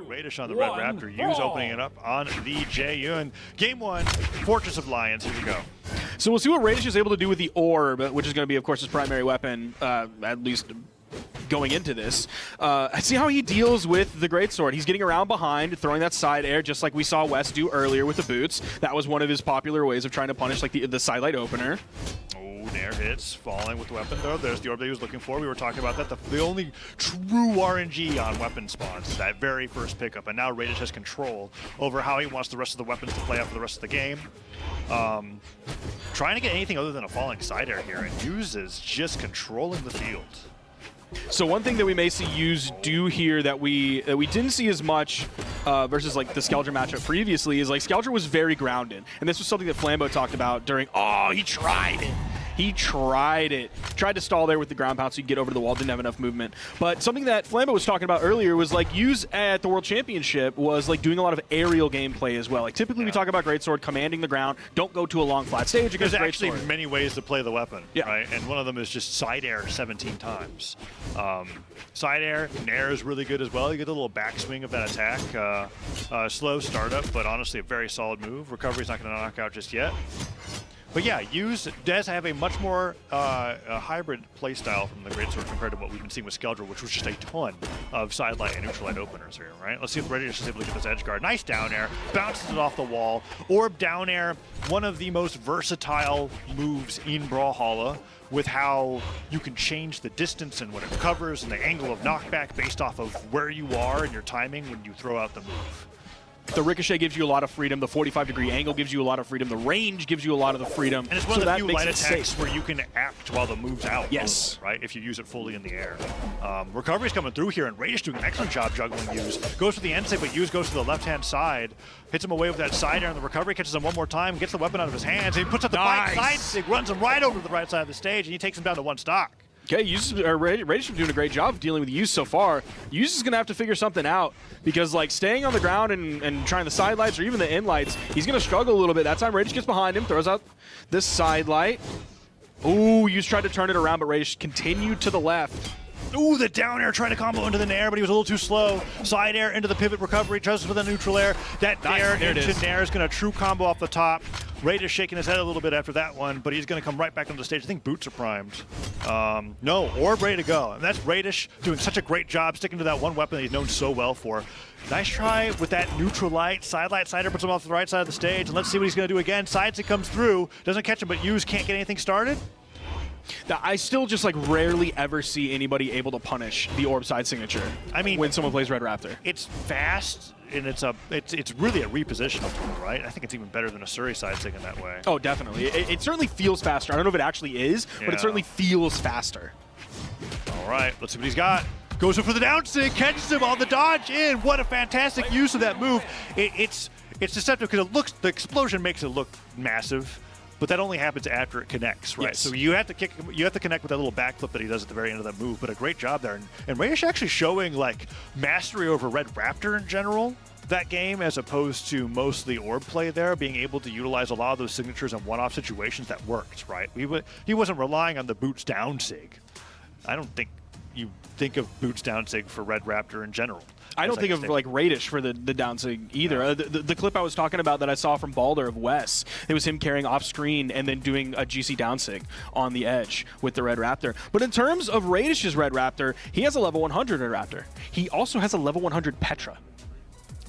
Raydish on the Red Raptor. Yu's opening it up on the Jaeyun. Game 1, Fortress of Lions. Here we go. So we'll see what Raydish is able to do with the orb, which is going to be, of course, his primary weapon, at least going into this. See how he deals with the Greatsword. He's getting around behind, throwing that side air, just like we saw Wes do earlier with the boots. That was one of his popular ways of trying to punish like the sidelight opener. Nair hits, falling with the weapon though. There's the orb that he was looking for. We were talking about that. The only true RNG on weapon spawns is that very first pickup. And now Raydish has control over how he wants the rest of the weapons to play out for the rest of the game. Trying to get anything other than a falling side air here, and uses just controlling the field. So one thing that we may see Yuz do here that we didn't see as much versus like the Skeldra matchup previously is like Skeldra was very grounded, and this was something that Flambeau talked about during. Oh, he tried it. He tried it. Tried to stall there with the ground pound so you could get over to the wall, didn't have enough movement. But something that Flambeau was talking about earlier was like Yuz at the World Championship was like doing a lot of aerial gameplay as well. Like typically we talk about Greatsword commanding the ground, don't go to a long flat stage against There's actually Greatsword. many ways to play the weapon, right? And one of them is just side air 17 times. Side air, Nair is really good as well. You get a little backswing of that attack. Slow startup, but honestly a very solid move. Recovery's not going to knock out just yet. But yeah, Yuz does have a much more hybrid playstyle from the Greatsword compared to what we've been seeing with Skeldra, which was just a ton of side light and neutral light openers here, right? Let's see if Raydish is able to get this edge guard. Nice down air, bounces it off the wall. Orb down air, one of the most versatile moves in Brawlhalla, with how you can change the distance and what it covers and the angle of knockback based off of where you are and your timing when you throw out the move. The ricochet gives you a lot of freedom. The 45-degree angle gives you a lot of freedom. The range gives you a lot of the freedom. And it's one of the few light attacks where you can act while the move's out. Yes. Right? If you use it fully in the air. Recovery's coming through here, and Raydish doing an excellent job juggling Yuz. Goes for the end save, but Yuz goes to the left-hand side. Hits him away with that side air, and the recovery catches him one more time, gets the weapon out of his hands, and he puts up the back side stick, runs him right over to the right side of the stage, and he takes him down to one stock. Okay, Raydish is doing a great job of dealing with Yuz so far. Yuz is going to have to figure something out because, like, staying on the ground and trying the side lights or even the in lights, he's going to struggle a little bit. That time, Raydish gets behind him, throws out this side light. Ooh, Yuz tried to turn it around, but Raydish continued to the left. Ooh, the down air trying to combo into the Nair, but he was a little too slow. Side air into the pivot recovery, tries with a neutral air. That Nair into Nair is going to true combo off the top. Raydish shaking his head a little bit after that one, but he's going to come right back on the stage. I think boots are primed. No, orb ready to go. And that's Raydish doing such a great job sticking to that one weapon that he's known so well for. Nice try with that neutral light. Side light, side air puts him off the right side of the stage. And let's see what he's going to do again. Sides it comes through. Doesn't catch him, but Yuz can't get anything started. I still just like rarely ever see anybody able to punish the orb side signature. I mean, when someone plays Red Raptor, it's fast and it's really a repositional tool, right? I think it's even better than a Suri side sig in that way. Oh, definitely. It certainly feels faster. I don't know if it actually is, but it certainly feels faster. All right, let's see what he's got. Goes in for the down sig, catches him on the dodge in. What a fantastic use of that move. It's deceptive because the explosion makes it look massive. But that only happens after it connects, right? Yes. So you have to connect with that little backflip that he does at the very end of that move. But a great job there, and Raydish actually showing like mastery over Red Raptor in general that game, as opposed to mostly orb play there, being able to utilize a lot of those signatures in one-off situations that worked, right? He wasn't relying on the boots down sig. I don't think you think of boots down sig for Red Raptor in general. I don't think of like Raydish for the down sig either. Yeah. The clip I was talking about that I saw from Balder of Wes, it was him carrying off screen and then doing a GC down sig on the edge with the Red Raptor. But in terms of Raydish's Red Raptor, he has a level 100 Red Raptor. He also has a level 100 Petra.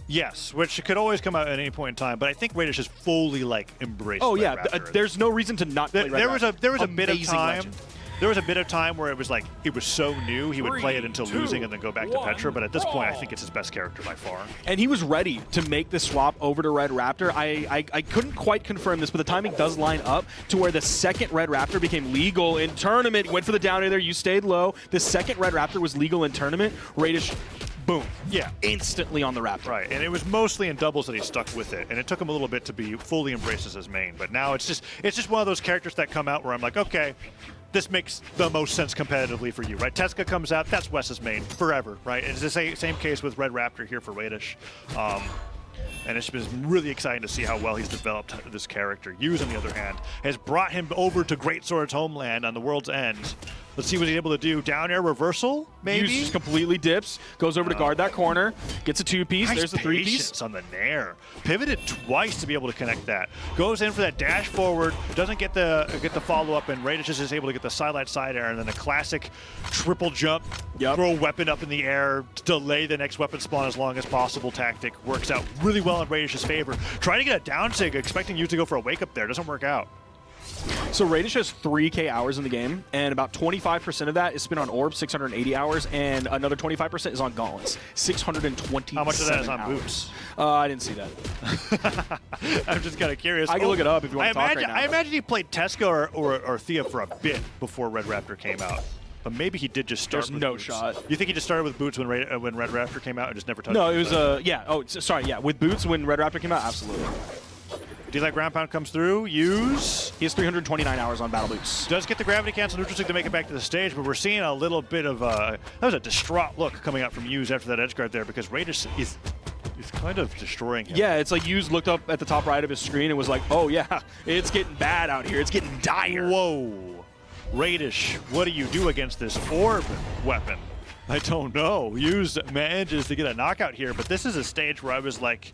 Yes, which could always come out at any point in time, but I think Raydish has fully like embraced. Oh yeah, Raptor. There's no reason to not play Red Raptor. There was a bit of time. Legend. There was a bit of time where it was like, it was so new, he would play it until losing and then go back to Petra, but at this point, I think it's his best character by far. And he was ready to make the swap over to Red Raptor. I couldn't quite confirm this, but the timing does line up to where the second Red Raptor became legal in tournament. Went for the down air there, you stayed low. The second Red Raptor was legal in tournament. Raydish, boom. Yeah. Instantly on the Raptor. Right, and it was mostly in doubles that he stuck with it, and it took him a little bit to be fully embraced as his main, but now it's just one of those characters that come out where I'm like, okay, this makes the most sense competitively for you, right? Teska comes out, that's Wes's main forever, right? It's the same case with Red Raptor here for Raydish. And it's been really exciting to see how well he's developed this character. Yuz, on the other hand, has brought him over to Greatsword's homeland on the world's end. Let's see what he's able to do. Down air reversal, maybe? Hughes just completely dips, goes over to guard that corner, gets a 2-piece, Nice there's the 3-piece. patience on the nair. Pivoted twice to be able to connect that. Goes in for that dash forward, doesn't get the follow-up, and Raydish is just able to get the sideline side air, and then a classic triple jump, throw a weapon up in the air, delay the next weapon spawn as long as possible tactic. Works out really well in Raydish's favor. Trying to get a down sig, expecting you to go for a wake-up there. Doesn't work out. So Raydish has 3K hours in the game, and about 25% of that is spent on orbs, 680 hours, and another 25% is on gauntlets, 620. How much of that is on hours. boots? I didn't see that. I'm just kind of curious. I can look it up if you want to talk right now. I imagine he played Tesco or Thea for a bit before Red Raptor came out. But maybe he did just start There's with no boots. shot. You think he just started with boots when Red Raptor came out and just never touched No, it? it was, yeah. Oh, sorry, yeah. With boots when Red Raptor came out, absolutely. Do you like ground pound comes through? Use. He has 329 hours on battle boots. Does get the gravity cancel neutral stick to make it back to the stage, but we're seeing a little bit of that was a distraught look coming out from Use after that edge guard there because Raydish is kind of destroying him. Yeah, it's like Hughes looked up at the top right of his screen and was like, oh yeah, it's getting bad out here. It's getting dire. Whoa. Raydish, what do you do against this orb weapon? I don't know. Hughes manages to get a knockout here, but this is a stage where I was like,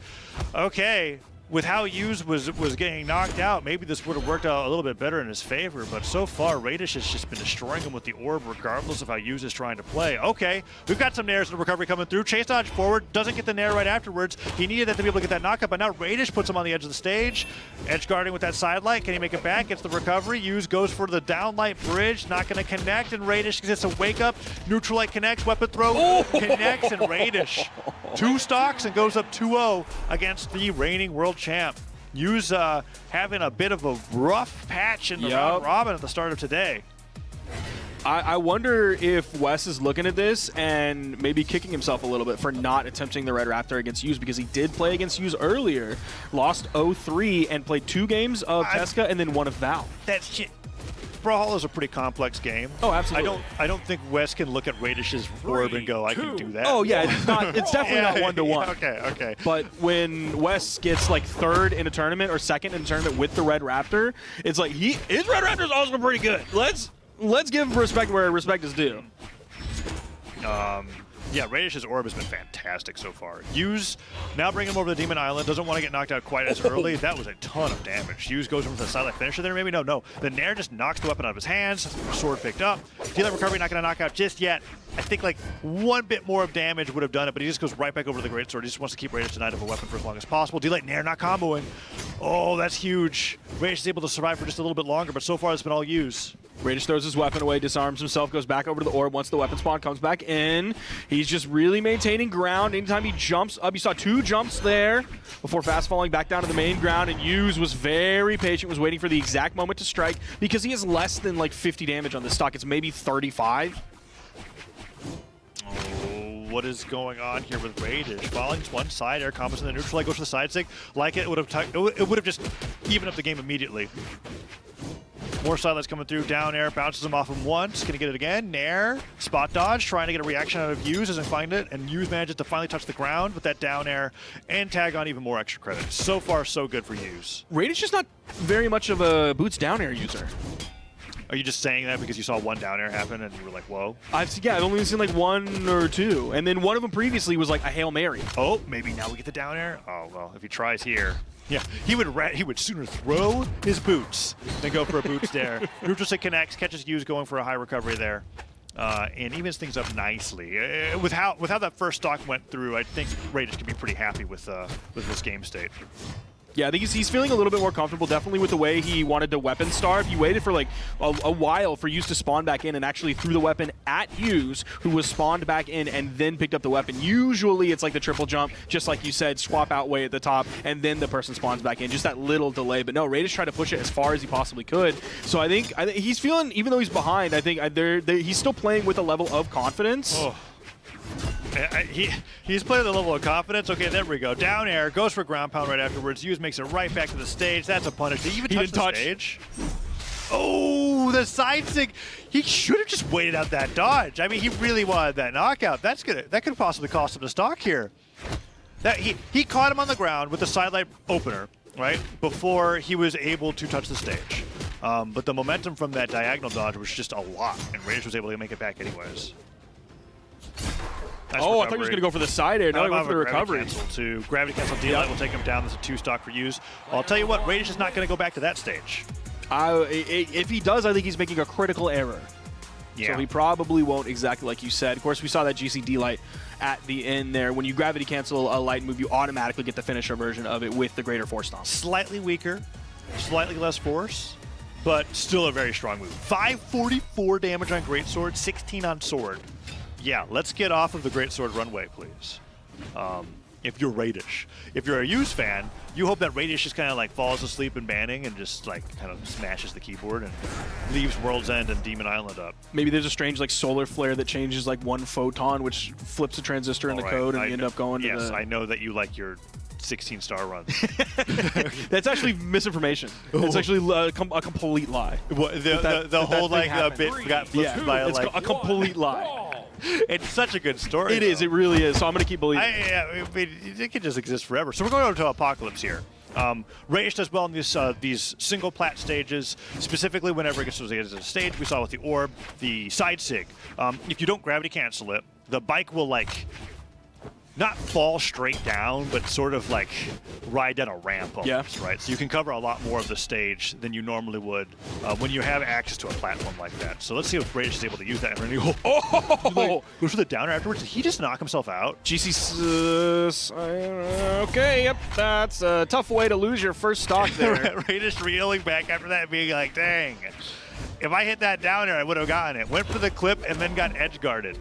okay, with how Hughes was getting knocked out, maybe this would have worked out a little bit better in his favor, but so far, Raydish has just been destroying him with the orb regardless of how Hughes is trying to play. Okay, we've got some nairs in the recovery coming through. Chase dodge forward, doesn't get the nair right afterwards. He needed that to be able to get that knockup, but now Raydish puts him on the edge of the stage. Edge guarding with that side light. Can he make it back? Gets the recovery. Hughes goes for the down light bridge, not going to connect, and Raydish gets a wake up. Neutral light connects, weapon throw connects, and Raydish 2 stocks and goes up 2-0 against the reigning world champ. Hughes having a bit of a rough patch in the round robin at the start of today. I wonder if Wes is looking at this and maybe kicking himself a little bit for not attempting the Red Raptor against Hughes because he did play against Hughes earlier, lost 0-3 and played 2 games of Tesca and then 1 of Val. That shit. Brawlhalla is a pretty complex game. Oh, absolutely. I don't think Wes can look at Raydish's orb and go, I can do that. Oh yeah, it's definitely not 1-to-1. Okay. But when Wes gets like 3rd in a tournament or 2nd in a tournament with the Red Raptor, it's like his Red Raptor's also pretty good. Let's give respect where respect is due. Yeah, Raydish's orb has been fantastic so far. Hughes now bring him over to Demon Island. Doesn't want to get knocked out quite as early. That was a ton of damage. Hughes goes in for the silent finisher there. Maybe no. The nair just knocks the weapon out of his hands. Sword picked up. Deal recovery, not going to knock out just yet. I think like 1 bit more of damage would have done it, but he just goes right back over to the great sword. He just wants to keep Raydish denied of a weapon for as long as possible. Delay nair not comboing. Oh, that's huge. Raydish is able to survive for just a little bit longer, but so far it's been all Hughes. Raydish throws his weapon away, disarms himself, goes back over to the orb. Once the weapon spawn comes back in, he's just really maintaining ground. Anytime he jumps up, you saw 2 jumps there before fast falling back down to the main ground, and Hughes was very patient, was waiting for the exact moment to strike because he has less than like 50 damage on this stock. It's maybe 35. What is going on here with Raydish? Falling to one side, air combos in the neutral light, goes for the side stick. Like it would have just evened up the game immediately. More sidelights coming through, down air, bounces him off him once, gonna get it again, nair, spot dodge, trying to get a reaction out of Hughes, doesn't find it, and Hughes manages to finally touch the ground with that down air and tag on even more extra credits. So far, so good for Hughes. Raydish is not very much of a boots down air user. Are you just saying that because you saw 1 down air happen and you were like, whoa? I've only seen like 1 or 2, and then one of them previously was like a Hail Mary. Oh, maybe now we get the down air? Oh, well, if he tries here. Yeah, he would sooner throw his boots than go for a boots there. Neutral stick connects, catches Hughes going for a high recovery there. And evens things up nicely. With how that first stock went through, I think Raydish can be pretty happy with this game state. Yeah, I think he's feeling a little bit more comfortable, definitely with the way he wanted to weapon starve. He waited for like a while for Hughes to spawn back in and actually threw the weapon at Hughes, who was spawned back in and then picked up the weapon. Usually it's like the triple jump, just like you said, swap out way at the top, and then the person spawns back in. Just that little delay. But no, Raydish tried to push it as far as he possibly could. So I think he's feeling, even though he's behind, I think he's still playing with a level of confidence. Oh. He's playing the level of confidence. Okay, there we go. Down air, goes for ground pound right afterwards. Hughes makes it right back to the stage. That's a punish. Did he even touch the stage? Oh, the side stick. He should have just waited out that dodge. I mean, he really wanted that knockout. That could possibly cost him the stock here. He caught him on the ground with the sidelight opener, right, before he was able to touch the stage. But the momentum from that diagonal dodge was just a lot, and Raydish was able to make it back anyways. Nice I thought recovery. he was going to go for the side air. No, he went for the recovery. Gravity cancel D-Light will take him down. That's a 2-stock for use. I'll tell you what, Raydish is not going to go back to that stage. If he does, I think he's making a critical error. Yeah. So he probably won't, exactly like you said. Of course, we saw that GC D-Light at the end there. When you gravity cancel a light move, you automatically get the finisher version of it with the greater force stomp. Slightly weaker, slightly less force, but still a very strong move. 544 damage on Greatsword, 16 on Sword. Yeah, let's get off of the Greatsword runway, please. If you're Raydish. If you're a Use fan, you hope that Raydish just kind of like falls asleep in banning and just like kind of smashes the keyboard and leaves World's End and Demon Island up. Maybe there's a strange like solar flare that changes like one photon, which flips a transistor in the code, and you end up going to the... Yes, I know that you like your 16-star runs. That's actually misinformation. It's actually a complete lie. The whole like bit got flipped by it's like a complete lie. It's such a good story. It is. It really is. So I'm going to keep believing. It could just exist forever. So we're going over to Apocalypse here. Raydish does well in these single plat stages, specifically whenever it gets to the stage. We saw with the orb, the side sig. If you don't gravity cancel it, the bike will like not fall straight down, but sort of like ride down a ramp almost, right? So you can cover a lot more of the stage than you normally would when you have access to a platform like that. So let's see if Raydish is able to use that. Goes for the downer afterwards. Did he just knock himself out? GC, okay, yep, that's a tough way to lose your first stock there. Raydish reeling back after that, being like, dang. If I hit that downer, I would have gotten it. Went for the clip and then got edge guarded.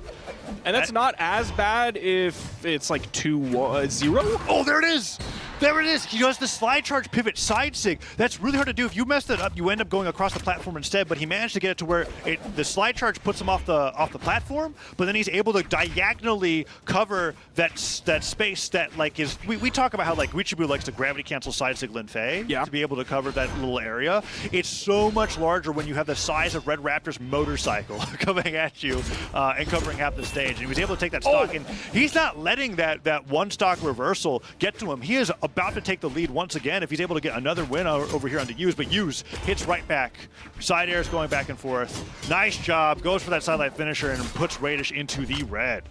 And that's not as bad if it's like 2-0. Oh, there it is. There it is. He does the slide charge pivot side sig. That's really hard to do. If you mess that up, you end up going across the platform instead. But he managed to get it to where the slide charge puts him off the platform, but then he's able to diagonally cover that space that like is. We talk about how like Wichibu likes to gravity cancel side sig Lin Fei to be able to cover that little area. It's so much larger when you have the size of Red Raptor's motorcycle coming at you and covering half the stage. And he was able to take that stock, and he's not letting that one stock reversal get to him. He is about to take the lead once again if he's able to get another win over here on the Use, but Use hits right back. Side airs going back and forth. Nice job. Goes for that sidelight finisher and puts Raydish into the red.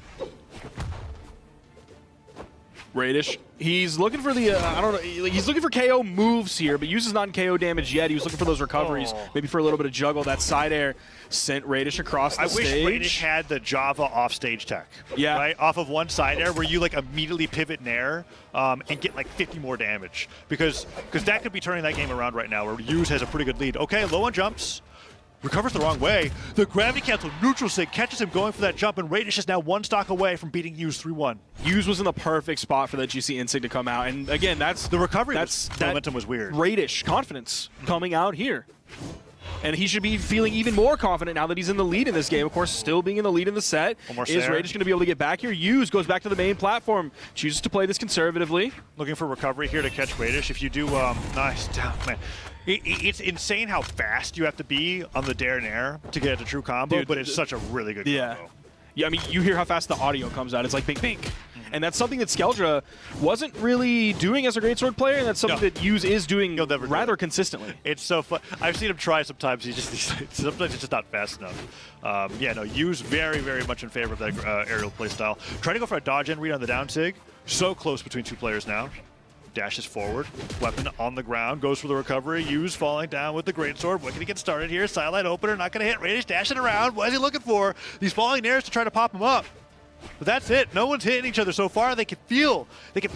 Raydish, he's looking for the, I don't know, he's looking for KO moves here, but Use is not in KO damage yet. He was looking for those recoveries, maybe for a little bit of juggle. That side air sent Raydish across the stage. I wish Raydish had the Java offstage tech, right? Off of one side air where you like immediately pivot in air and get like 50 more damage, because that could be turning that game around right now where Use has a pretty good lead. Okay, low on jumps. Recovers the wrong way. The gravity cancel neutral sig catches him going for that jump, and Raydish is now one stock away from beating Use 3-1. Use was in the perfect spot for that GC Insig to come out, and again, that's the recovery. The momentum was weird. Raydish confidence coming out here. And he should be feeling even more confident now that he's in the lead in this game. Of course, still being in the lead in the set. Is Raydish going to be able to get back here? Use goes back to the main platform, chooses to play this conservatively. Looking for recovery here to catch Raydish. If you do, nice down, man. It's insane how fast you have to be on the Dare Nair to get a true combo, but it's such a really good combo. Yeah, I mean, you hear how fast the audio comes out. It's like bink, bink. And that's something that Skeldra wasn't really doing as a greatsword player, and that's something that Use is doing rather consistently. It's so fun. I've seen him try sometimes. Sometimes it's just not fast enough. Yeah, no, Use very, very much in favor of that aerial playstyle. Trying to go for a dodge and read on the down sig. So close between two players now. Dashes forward, weapon on the ground, goes for the recovery. Use falling down with the greatsword. What can he get started here? Sidelight opener, not going to hit. Raydish dashing around. What is he looking for? These falling nairs to try to pop him up. But that's it. No one's hitting each other so far. They can feel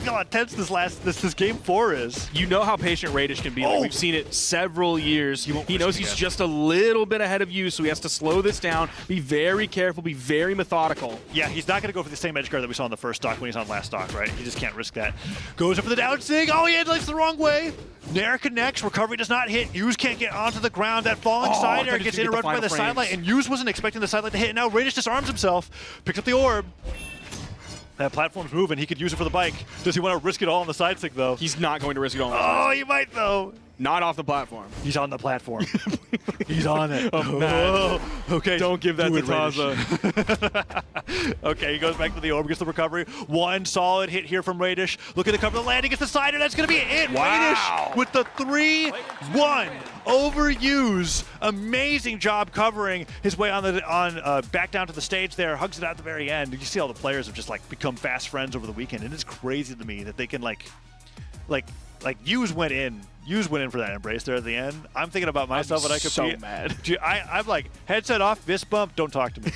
how intense this game 4 is. You know how patient Raydish can be. Like we've seen it several years. He knows he's just a little bit ahead of you, so he has to slow this down, be very careful, be very methodical. Yeah, he's not going to go for the same edge guard that we saw in the first stock when he's on last stock, right? He just can't risk that. Goes up for the down sig. Oh, he headlights the wrong way. Nair connects. Recovery does not hit. Use can't get onto the ground. That falling side air gets interrupted by the sidelight, and Use wasn't expecting the sidelight to hit. And now Raydish disarms himself, picks up the orb. That platform's moving. He could use it for the bike. Does he want to risk it all on the side sig, though? He's not going to risk it all on the side sig. He might, though. Not off the platform. He's on the platform. He's on it. Oh, man. Okay. Don't give that to Raydish. Taza. Okay, he goes back to the orb, gets the recovery. One solid hit here from Raydish. Look at the cover of the landing, gets the sider. That's going to be it. Wow. Raydish with the 3-1. Overuse. Amazing job covering his way on back down to the stage there. Hugs it out at the very end. You see all the players have just like become fast friends over the weekend. And it's crazy to me that they can like Hughes went in for that embrace there at the end. I'm thinking about myself when I compete. So mad. Dude, I'm like, headset off, fist bump, don't talk to me.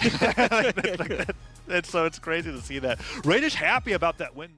It's crazy to see that. Raydish happy about that win there.